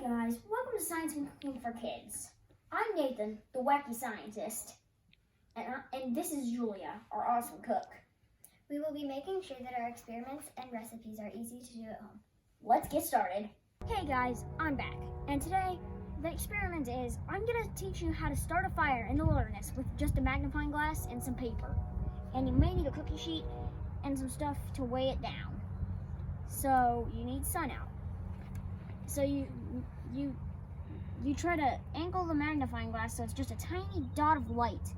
guys, welcome to Science and Cooking for Kids. I'm Nathan, the wacky scientist, and this is Julia, our awesome cook. We will be making sure that our experiments and recipes are easy to do at home. Let's get started. Hey guys, I'm back, and today the experiment is I'm going to teach you how to start a fire in the wilderness with just a magnifying glass and some paper. And you may need a cookie sheet and some stuff to weigh it down. So you need sun out. So you try to angle the magnifying glass so it's just a tiny dot of light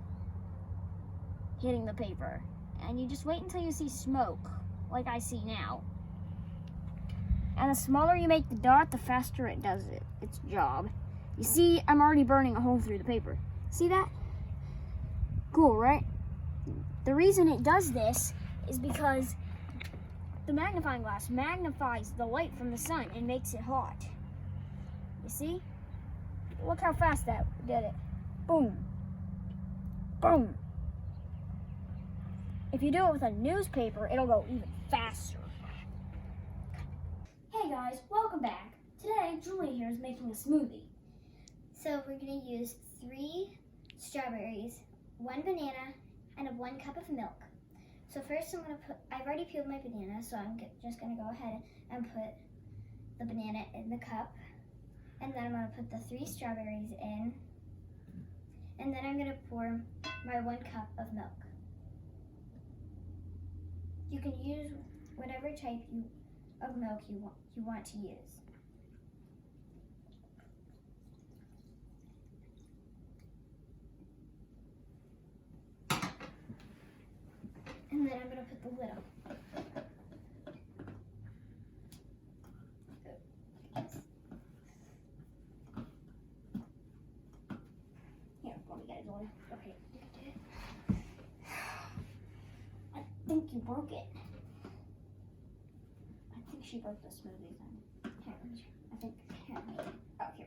hitting the paper. And you just wait until you see smoke, like I see now. And the smaller you make the dot, the faster it does its job. You see, I'm already burning a hole through the paper. See that? Cool, right? The reason it does this is because the magnifying glass magnifies the light from the sun and makes it hot. You see? Look how fast that did it. Boom. Boom. If you do it with a newspaper, it'll go even faster. Hey guys, welcome back. Today, Julie here is making a smoothie. So we're going to use 3 strawberries, 1 banana, and 1 cup of milk. So first I've already peeled my banana, so I'm just going to go ahead and put the banana in the cup. And then I'm going to put the 3 strawberries in. And then I'm going to pour my 1 cup of milk. You can use whatever type of milk you want to use. And then I'm going to put the lid on. Here, let me get it, Julia. Okay, you can do it. I think you broke it. I think she broke the smoothie then. Here, let me try. I think, here. Oh, here. Okay.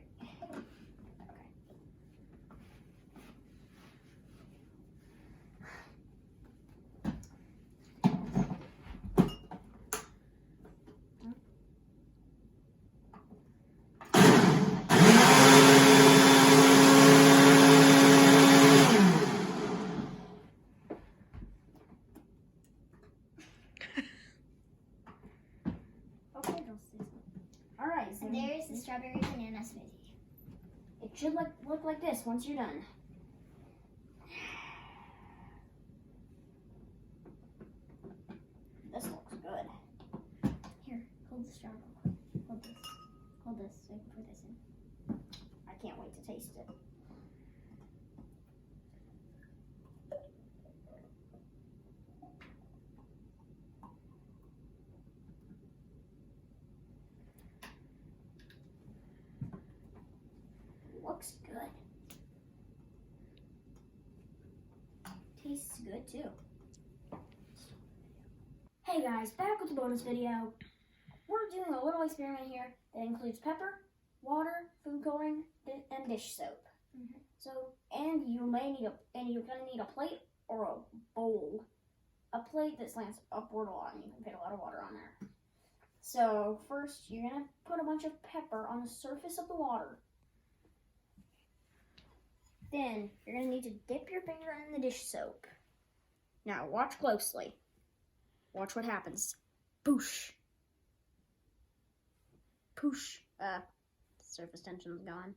Alright, so And there's the strawberry banana smoothie. it should look like this once you're done. This looks good. Here, hold the straw real quick. Hold this. Hold this so I can pour this in. I can't wait to taste it. Looks good. Tastes good too. Hey guys, back with the bonus video. We're doing a little experiment here that includes pepper, water, food coloring, and dish soap. And you're gonna need a plate or a bowl. A plate that slants upward a lot, and you can fit a lot of water on there. So first, you're gonna put a bunch of pepper on the surface of the water. Then you're going to need to dip your finger in the dish soap. Now watch closely. Watch what happens. Boosh. Poosh. Surface tension's gone.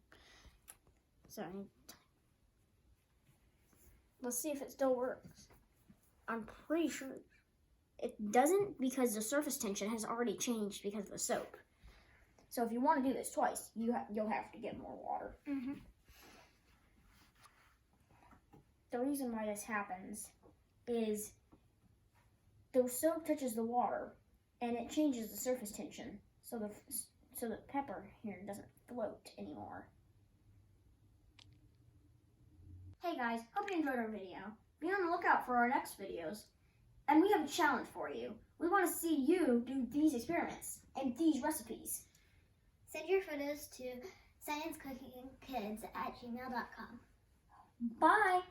So let's see if it still works. I'm pretty sure it doesn't because the surface tension has already changed because of the soap. So if you want to do this twice, you'll have to get more water. The reason why this happens is the soap touches the water and it changes the surface tension, so the pepper here doesn't float anymore. Hey guys, hope you enjoyed our video. Be on the lookout for our next videos. And we have a challenge for you. We want to see you do these experiments and these recipes. Send your photos to sciencecookingkids@gmail.com. Bye!